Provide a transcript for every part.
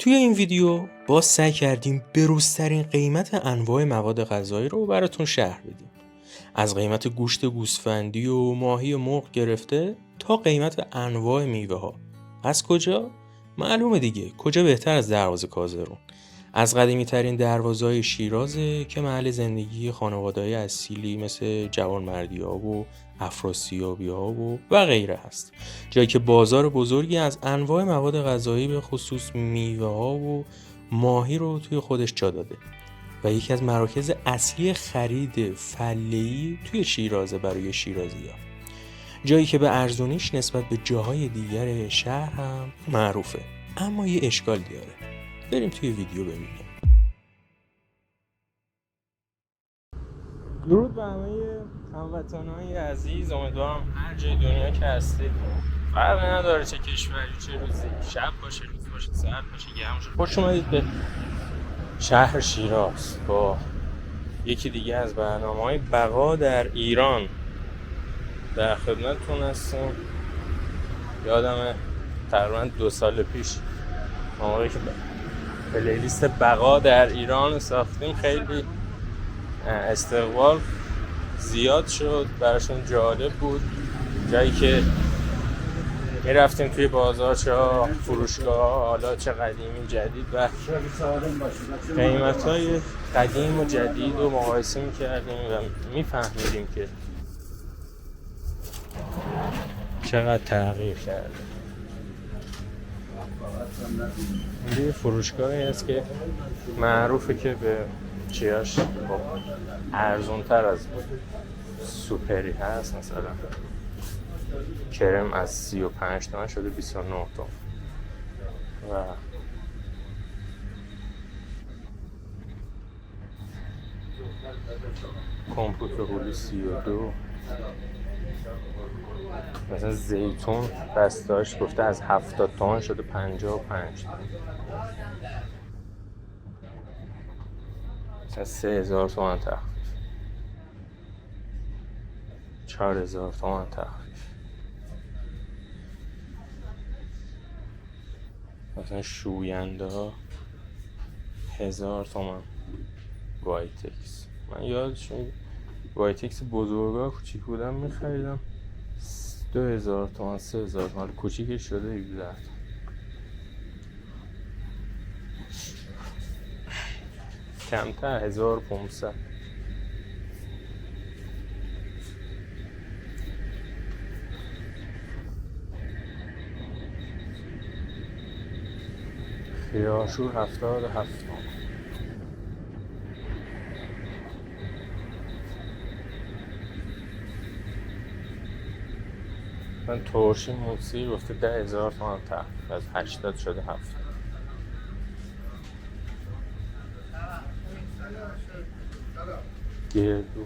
توی این ویدیو باز سعی کردیم بروزترین قیمت انواع مواد غذایی رو براتون شرح بدیم. از قیمت گوشت گوسفندی و ماهی و مرغ گرفته تا قیمت انواع میوه ها. از کجا؟ معلومه دیگه، کجا بهتر از دروازه کازرون. از قدیمی ترین دروازه‌های شیرازه که محل زندگی خانواده‌های اصیلی مثل جوانمردی‌ها و افراسیابی‌ها و غیره هست. جایی که بازار بزرگی از انواع مواد غذایی به خصوص میوه‌ها و ماهی رو توی خودش جا داده و یکی از مراکز اصلی خرید فله‌ای توی شیرازه برای شیرازی‌ها. جایی که به ارزونیش نسبت به جاهای دیگر شهر هم معروفه، اما یه اشکال داره. بریم توی ویدیو ببینیم. درود به همه هموطنان عزیز، امیدوارم هر جای دنیا که هستید فرقی نداره چه کشوری، چه روزی، شب باشه، روز باشه، سرد باشه، گرم باشه، خوش اومدید به شهر شیراز با یکی دیگه از برنامه‌های بقا در ایران. در خدمتتون هستیم. یادمه تقریبا 2 سال پیش موقعی که پلیلیست بقا در ایران ساختیم خیلی استقبال زیاد شد، براشون جالب بود. جایی که میرفتیم توی بازار، چه فروشگاه، حالا چه قدیمی جدید، و قیمت‌های قدیم و جدید رو مقایسه می‌کردیم و می‌فهمیدیم که چقدر تغییر کرده. یه فروشگاهی هست که معروفه که به چیاش ارزونتر از سوپری هست. مثلا کرم از 35 تومن شده 29 تومن و کمپوت هولی 32. مثلا زیتون دستاش گفته از 70 تومن شده 55 تومن. مثلا 3000 تومن تخفیف، 4000 تومن تخفیف. مثلا شوینده ها 1000 تومن وایتکس. من یادشون وایتکس بزرگا کوچیک بودم میخریدم 2000 تومن 3000 تومن، کوچیکش شده 17 تومن. کمتر 1500. خیارشور 77 تومن. من ترشی موسی گفته 10,000 تومن تخفیف، از 80 شده 70. گردو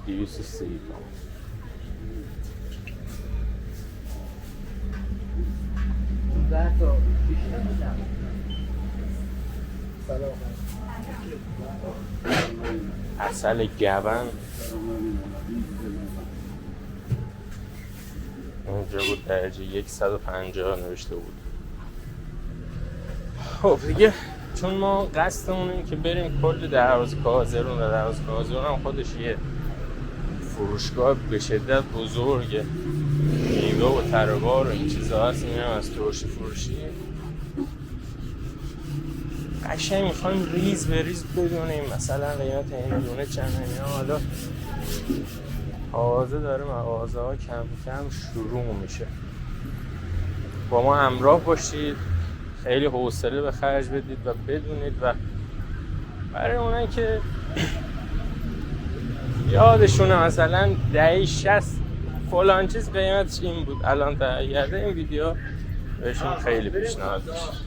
230 تومن. عسل گون اونجا بود درجه 150 نوشته بود. خب دیگه چون ما قصدمون اینه که بریم کل دروازه کازرون، و دروازه کازرون هم خودش یه فروشگاه به شدت بزرگه، میوه و تربار و این چیزا هست. این هم از ترشی فروشی. قشنگ میخوایم ریز به ریز بدونیم مثلا قیمت این دونه چنده. حالا آوازه داره، مغازه ها کم کم شروع میشه. با ما همراه باشید، خیلی حوصله به خرج بدید و بدونید. و برای اونایی که یادشونه مثلا دهه 60 فلان چیز قیمتش این بود، الان تغییر، این ویدیو بهشون خیلی پیشنهاد میشه.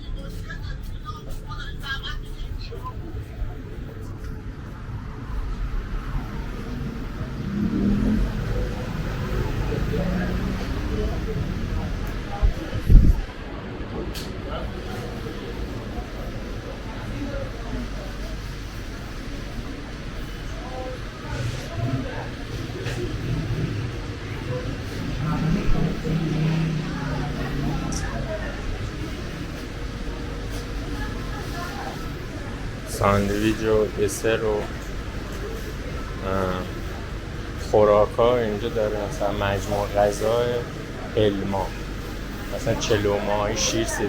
ساندویج و دسر و خوراکا اینجا داره. مثلا مجموع غذای علما، مثلا چلوماهی شیر 350,000،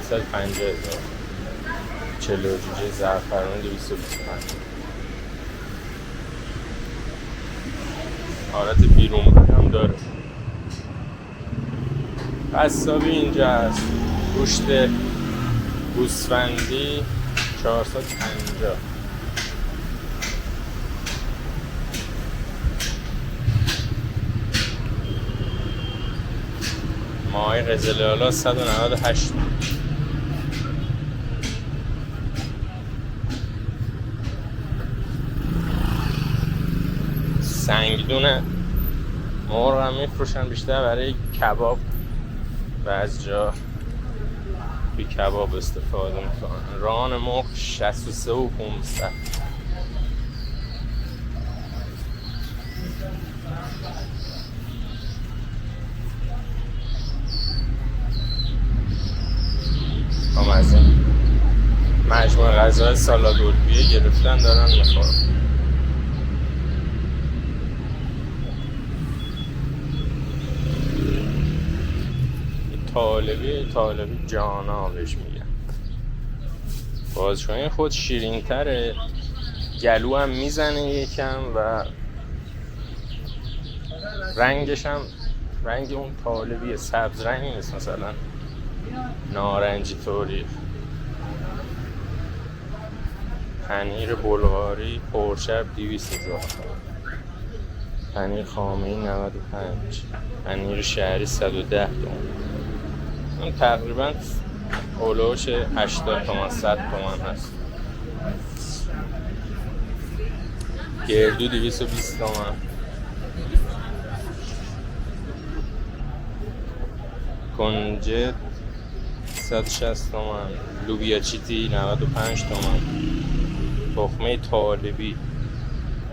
چلو جوجه زعفرانی 225. حالت بیرون هم داره. قصابی اینجا هست، گوشت گوسفندی 450. ماهی قزلالا 198. سنگدونه مرغ هم میفروشن بیشتر برای کباب و از جا بی کباب استفاده میکنن. ران مرغ 63 و 500. هم از این مجموعه غذای سالاد الویه گرفتن دارن میخورن. طالبی جانا بهش میگن. بازشویی خود شیرین تره، گلو هم میزنه یکم و رنگش هم رنگ اون طالبی سبز رنگ نیست، مثلا نارنجی طوری. پنیر بلغاری پرشب 200,000، پنیر خامه‌ای 95، پنیر شهری 110 تومن. اون تقریبا اولوش 80 تومن 100 تومن هست. گردو 220 تومن. کنجد 160 تومن. لوبیا چیتی 95 تومن. تخمه طالبی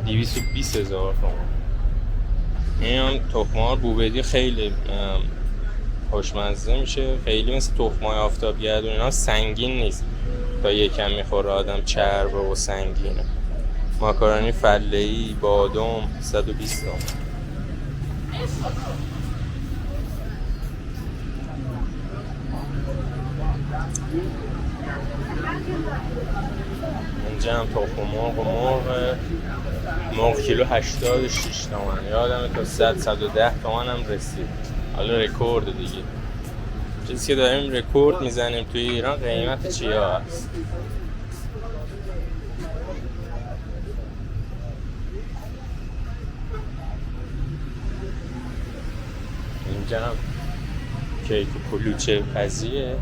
220,000 تومن. این هم تخمه بوبدی خیلی خوشمزه میشه، خیلی مثل تخمای آفتابگردون اینا سنگین نیست تا یکم میخوره آدم چربه و سنگینه. ماکارونی فله‌ای بادام 120 تومن. اینجا هم تخم مرغ و مرغ کیلو 86 تومن. یادمه تا 110 تومن هم رسید. حالا رکورد دیگه، چیزی که داریم رکورد میزنیم توی ایران قیمت چیا هست. اینجا هم کیک و کلوچه پزیه،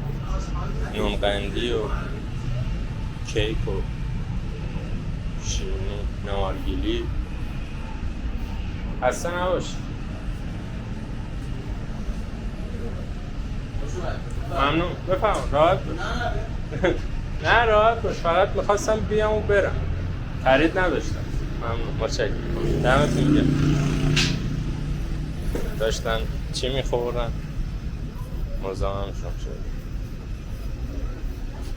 نونقندی و کیک و شیرینی نارگیلی. خسته نباش. ممنون. بفهم. راحت باش. نه راحت باش، فقط میخواستم بیام و برم، خرید نداشتم. ممنون. متشکرم. دمتون گرم. داشتن چی میخوردن مزاحمشون شد.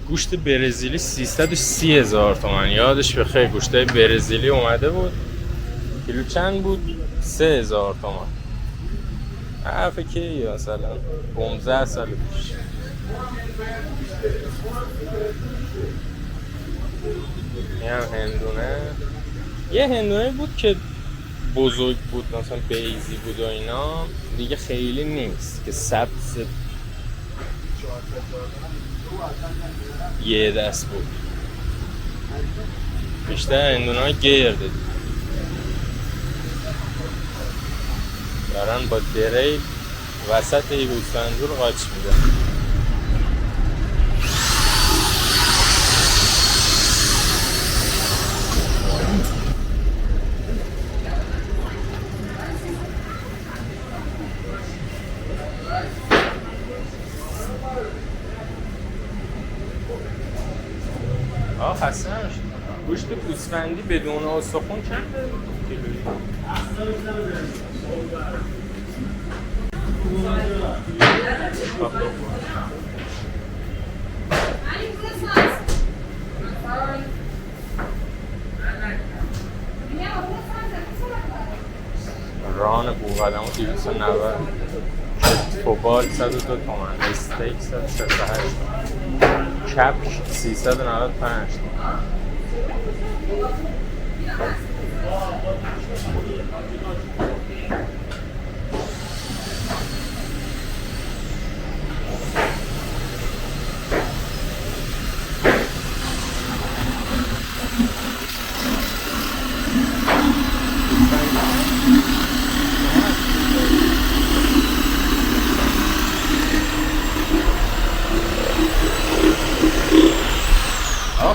گوشت برزیلی 330,000 تومان. یادش بخیر گوشتای برزیلی اومده بود. کیلو چند بود؟ 3,000 تومان. عفه که مثلا 15 سال پیش. این هم هندونه. یه هندونه بود که بزرگ بود، مثلا بیزی بود و اینا، دیگه خیلی نیست که سبز یه دست بود. بیشتر هندونه های گرده دارن با دریل وسط یوزفندور قاچ میدن. خسته نمیشه. گوشت گوسفندی بدون استخون چنده؟ کیلویی؟ قدم 290 فوتبال 102 تومن، استیک 168 کپش 395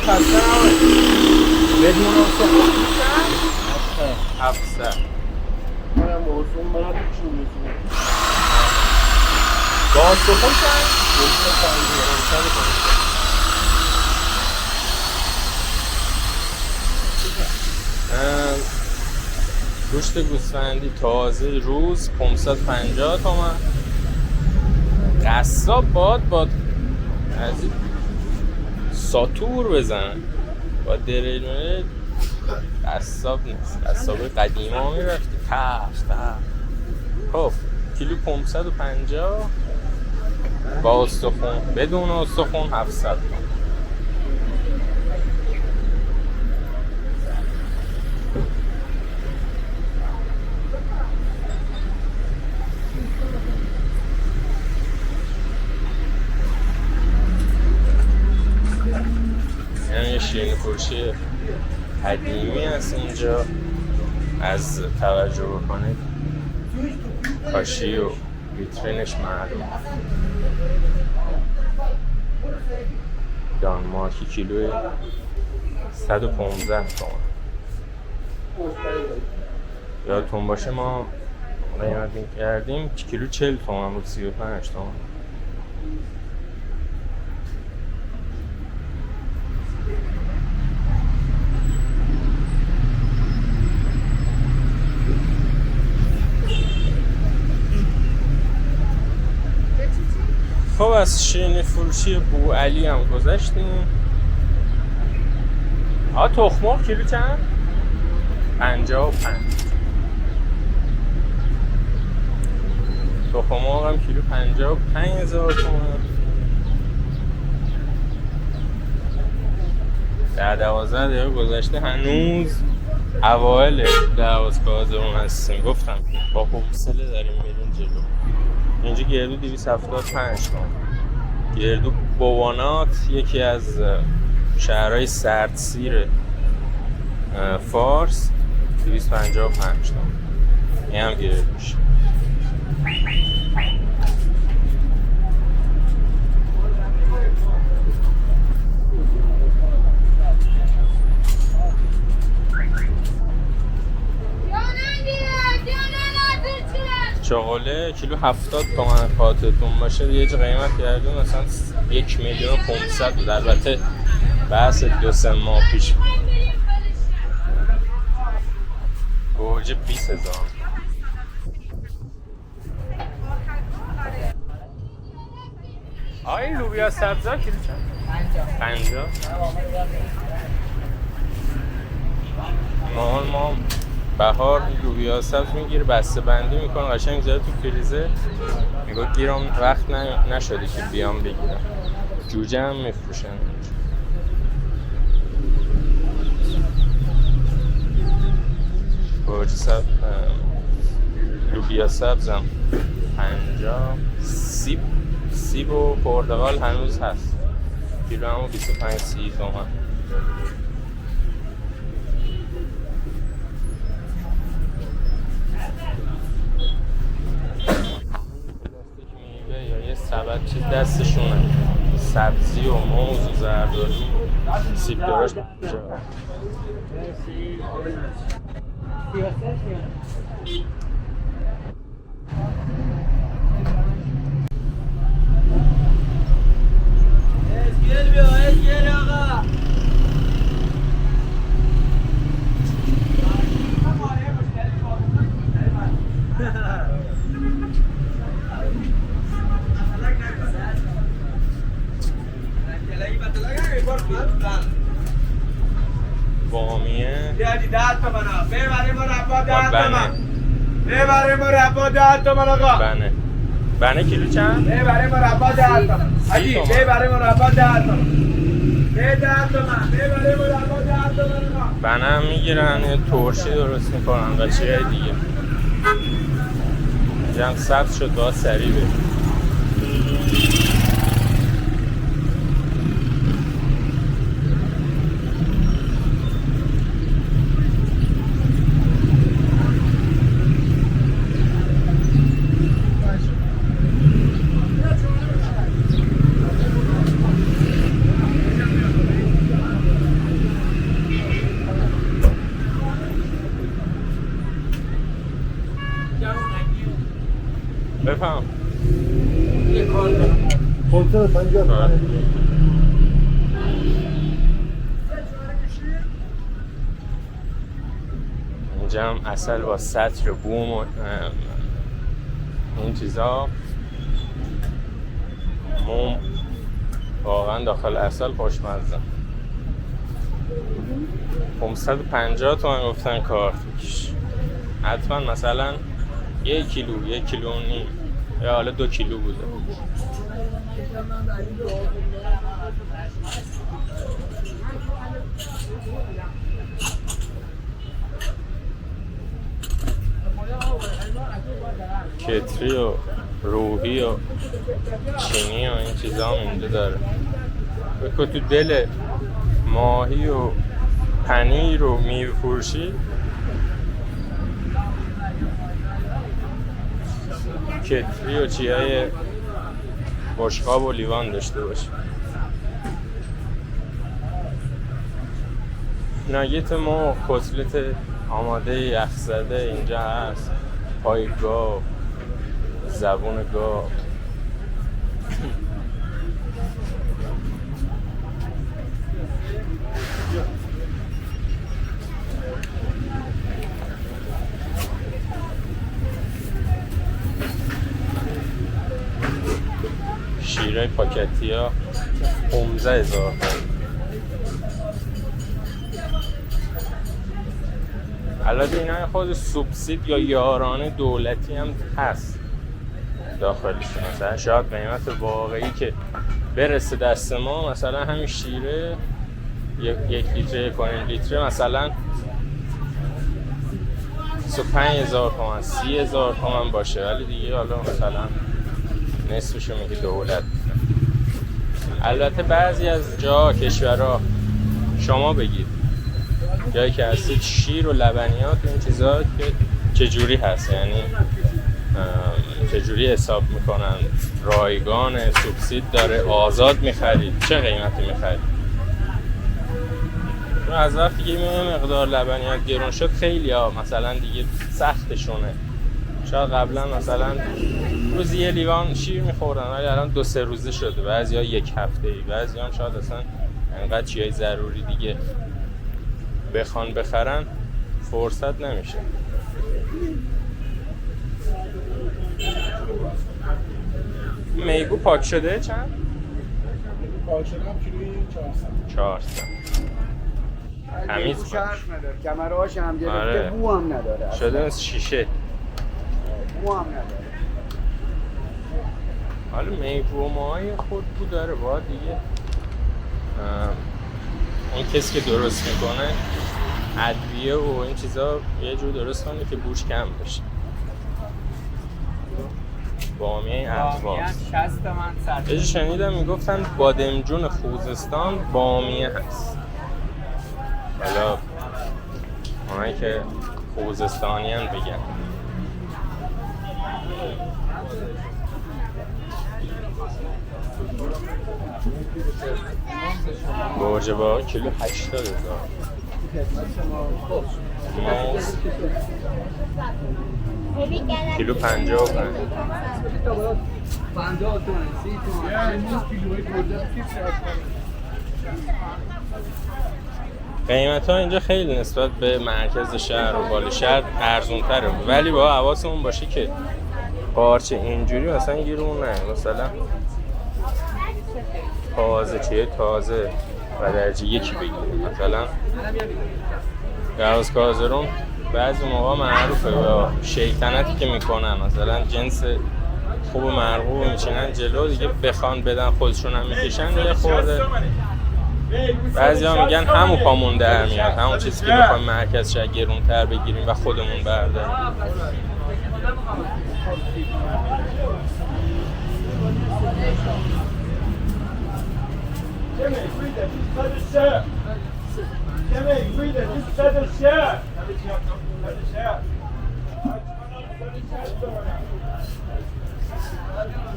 خسته نباشید. بدون سخن میشن 700 من موضوع مرد چی میزونم با سخن شن گوشت گوسفندی تازه روز 550 تومن. قصاب باد از این ساتور بزنن با دریل قصاب نیست، قصاب قدیمی ها میرفتی تفت. خب کیلو 550 با استخون، بدون استخون 700. یه شیرینی فروشی قدیمی هست اینجا، از توجه بکنید کاشی و ویترینش معلوم. دانمارکی کیلوی 115 تومن. یادتون باشه ما قیمت می‌کردیم کیلو 40 تومن بود 35 تومن. خب از شیرینی فروشی بوعلی هم گذشتیم. تخم مرغ کیلو چند؟ 55. تخم مرغ هم کیلو 55,000 تومان. در 12 دقیقه گذشته هنوز اوایل دعواسکازمون هستیم. گفتم با حوصله داریم میریم جلو. اینجا گردو 275 تومن. گردو بوانات یکی از شهرهای سردسیر فارس 255 تومن. این هم گردوش. چاقاله کیلو 70 تومن پاتتون باشه یه جا قیمت کردون مثلا 1,500,000 بود. البته بحث 2-3 ماه پیش گوجه 20,000. این لوبیا سبزا کیلو چند؟ 50. ما بهار لوبیا سبز میگیره بسته بندی میکنه قشنگ میذاره تو فریزر. میگه گیرم وقت نشده که بیام بگیرم. جوجه هم میفروشن. گوجه سبز لوبیا سبزم 50. سیب و پرتقال هنوز هست. کیلو همون 25-30 تومن. سبد چه دستشونه سبزی و موز و زردالو سیب داراش بامیه با بنه برای مربا 10 تومن آقا. بنه کیلو چند؟ برای مربا 10 تومن. حاجی برای مربا 10 تومن. 10 تومن. برای مربا 10 تومن آقا. بنه هم میگیرن یه ترشی درست میکنن و چیه دیگه. جمع سبز شد باید سریع بریم. بفهم کنتر 50 تومن. اینجا هم اصل با سطر و بوم و این چیزا موم واقعا داخل اصل خوشمزه. 550 تومن گفتن کارتش. حتما مثلا 1 کیلو 1 کیلو و نیم یا حالا 2 کیلو بوده. کتری و روحی و چینی و این چیزا هم اینجا داره. بکن تو دل ماهی و پنیر و میوه فروشی کتری و چیهای بشقاب و لیوان داشته باشه. ناگت ما کتلت آماده یخزده اینجا هست. پای گاو، زبون گاو. شیره پاکتی ها 15,000. البته اینا خود سوبسید یا یارانه دولتی هم هست داخلشون. مثلا شاید قیمت واقعی که برسه دست ما مثلا همین شیره 1 لیتر 1.5 لیتر مثلا 25,000 تومان 30,000 تومان باشه. ولی دیگه حالا مثلا نصفشو میگه دولت. البته بعضی از جا کشورها شما بگید جایی که هستید شیر و لبنیات و این چیزا که چجوری هست، یعنی چجوری حساب میکنن، رایگان سوبسید داره، آزاد میخرید، چه قیمتی میخرید؟ از وقتی که مقدار لبنیات گرون شد خیلی ها مثلا دیگه سختشونه. شاید قبلا مثلا روزی 1 لیوان شیر میخوردن ولی الان 2-3 روزه شده، بعضی ها 1 هفته‌ای، بعضی هم شاید اصلا انقدر چیزای ضروری دیگه بخوان بخرن فرصت نمیشه. میگو پاک شده چند؟ پاک شده هم کیلویی 400. تمیز پاک نداره، کمرهاش هم گرفته. آره. بو هم نداره شده مثل شیشه. بو هم نداره. حالا میگو ماهای خود بو داره باید دیگه اون کسی که درست میکنه ادویه و این چیزا یه جور درست کنه که بوش کم بشه. بامیه اهواز 60 تومن سر. یه شنیدم میگفتن بادمجون خوزستان بامیه هست. حالا اونایی که خوزستانی هم بگن. گوجه با کیلو 80,000. موز کیلو 55. 50 تومن 30 تومن. یعنی کیلویی گوجه قیمت ها اینجا خیلی نسبت به مرکز شهر و بالا شهر ارزون تره، ولی با حواسمون باشه که قارچ اینجوری مثلا گیرمون نه. مثلا تازه و درجه 1 بگیریم. مثلا گوز کازرون بعضی موقع معروفه با شیطنتی که میکنن، مثلا جنس خوب مرغوب میشینن جلو دیگه، بخوان بدن خودشون هم میکشن یه خورده. بعضی ها میگن همون پامون در میاد، همون چیزی که بخوایم مرکز شاید گرونتر بگیریم و خودمون برداریم.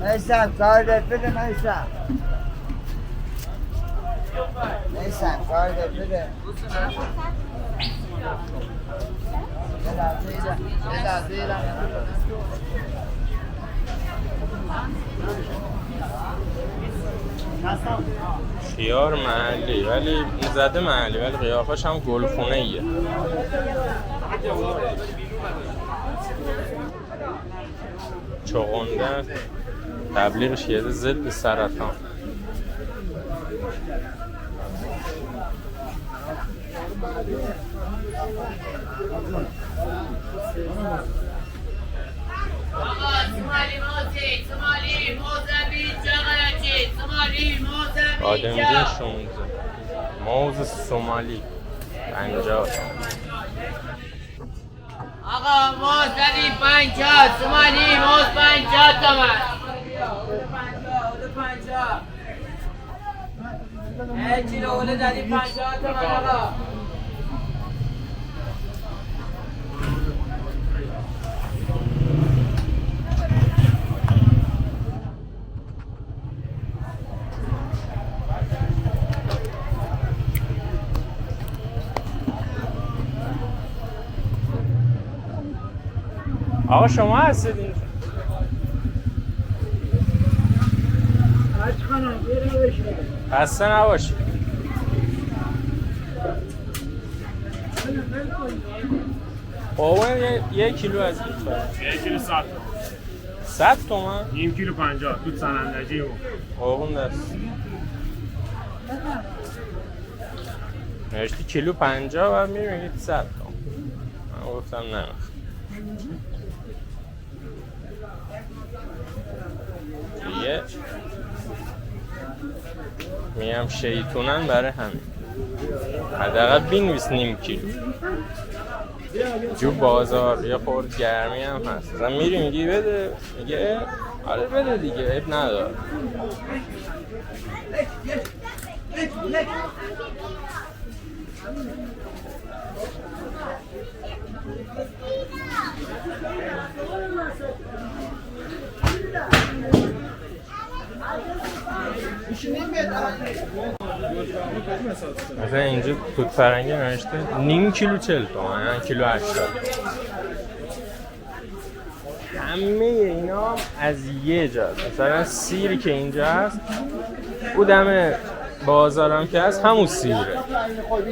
میسم کاردت بده میسم. میسم کاردت بده. خیار محلی ولی زده محلی ولی قیافش هم گلخونه ایه. چغندر تبلیغش یه ضد سرطان. بادمجون 16، موز سومالی 50. آقا موز دادی 50 سومالی، موز 50 تومن. 50 1 کیلو اوله دادی 50 تومن آقا. آقا شما هستید اینجا؟ خسته نباشید. قوه 1 کیلو از این 1 کیلو 100 تومن. 100 تومن؟ نیم کیلو 50 تو سنندجی و قوون دست نوشتی کیلو 50 و میگید 100 تومن. من گفتم نه دیگه میم شیطونن برای همین حداقل بنویس نیم کیلو. جو بازار یه خورد گرمی هم هست. مثلا میری میگی بده، میگه آره بده دیگه، عیب نداره. مثلا اینجا توت فرنگی نوشته نیم کیلو 40 تومن، یعنی کیلو 80. همه اینا از یه جا. مثلا سیری که اینجا هست او دم بازارم که هست همون سیره،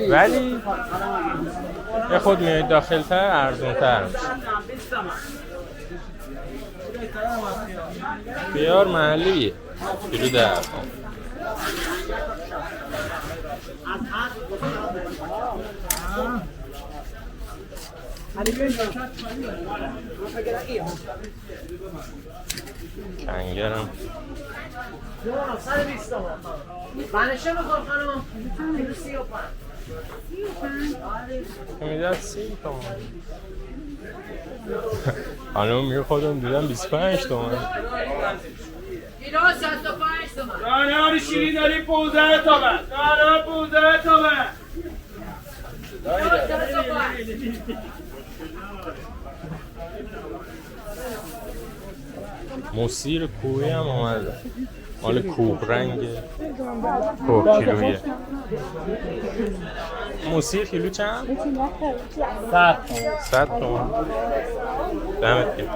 ولی یه خود میاد داخل‌تر ارزون‌تر میشه. خیار محلیه کیلو 10 تومن. کنگرم بانشه بخور خانم. کیلو 35. میداد 30 تومن. خانم میگه خودم دیدم 25 تومن. کیلو 65 تومن. دانه شیرین داری 15 تومن. دانه 15 تومن. موسیر کوهی هم اومده، مال کوه رنگ کوه کیلویه. موسیر کیلو چند؟ 100 تومن. دمت گرم.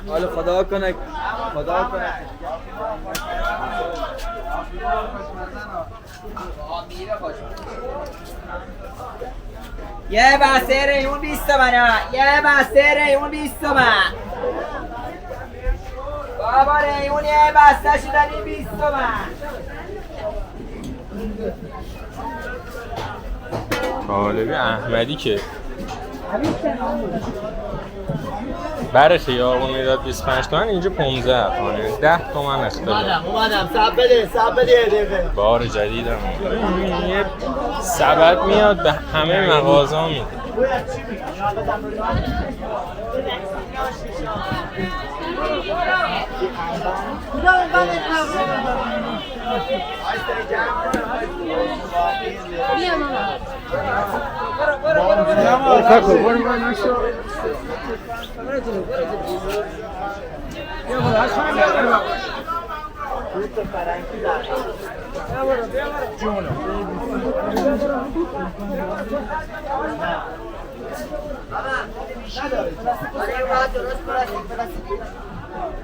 حالا خدا کنه خدا کنه. یه بسته ریحون 20 تومنه. یه بسته ریحون 20 تومن. بابا ریمونی بسته شدنی 20 تومن. طالبی احمدی که برای خیابون میداد 25 تومن، اینجا 15 تومنه، 10 تومن اختلاف. اومدم سب بده یه دقیقه. بار جدیدم یه سبد میاد به همه مغازه میده. بیا ماما.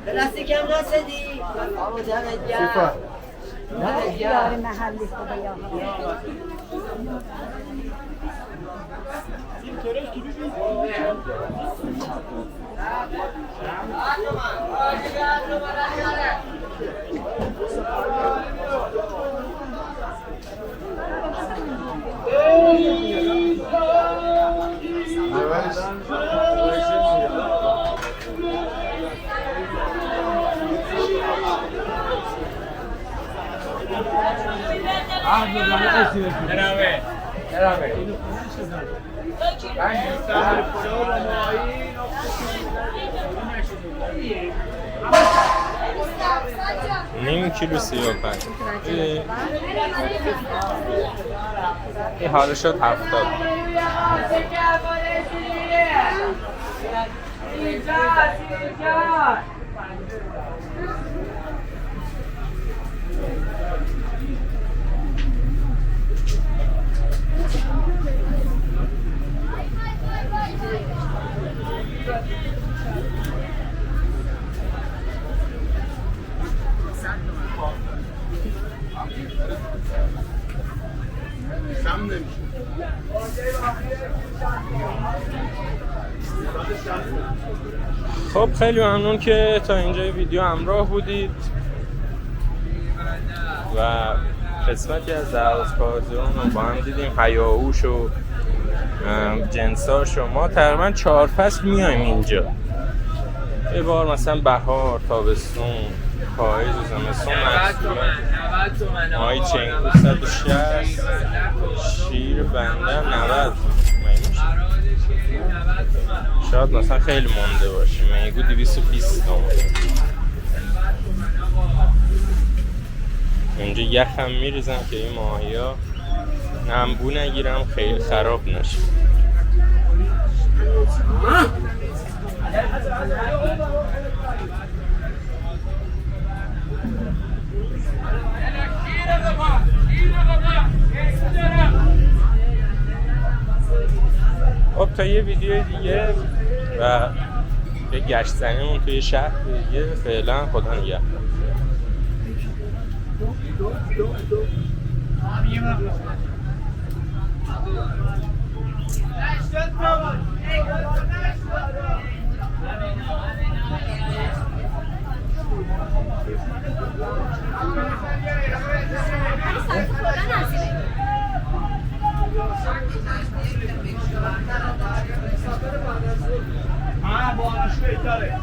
پلاستیک هم رسیدی؟ آمو دمت گرم. دمت یار گرم. محلی خدایا. نیم کیلو 35. این حالا شد 70. خب خیلی ممنون که تا اینجای ویدیو همراه بودید و قسمتی از دعواسپازیون رو با هم دیدیم، هیاهوش و جنساش و ما تقریبا 4 فصل میایم اینجا. یه بار مثلا بهار، تابستون، پاییز و زمستون محصولات ماهی چنگو 160، شیر بنده 90. شاید مثلا خیلی مونده باشه، میگو 220 تومن. اینجا یخم میریزم که این ماهی ها نمبو نگیرم، خیلی خراب نشه. خب تا یه ویدیو دیگه و یه گشت زنیمون توی شهر دیگه، فعلا خدا نگهدار. با آنشو بهتره.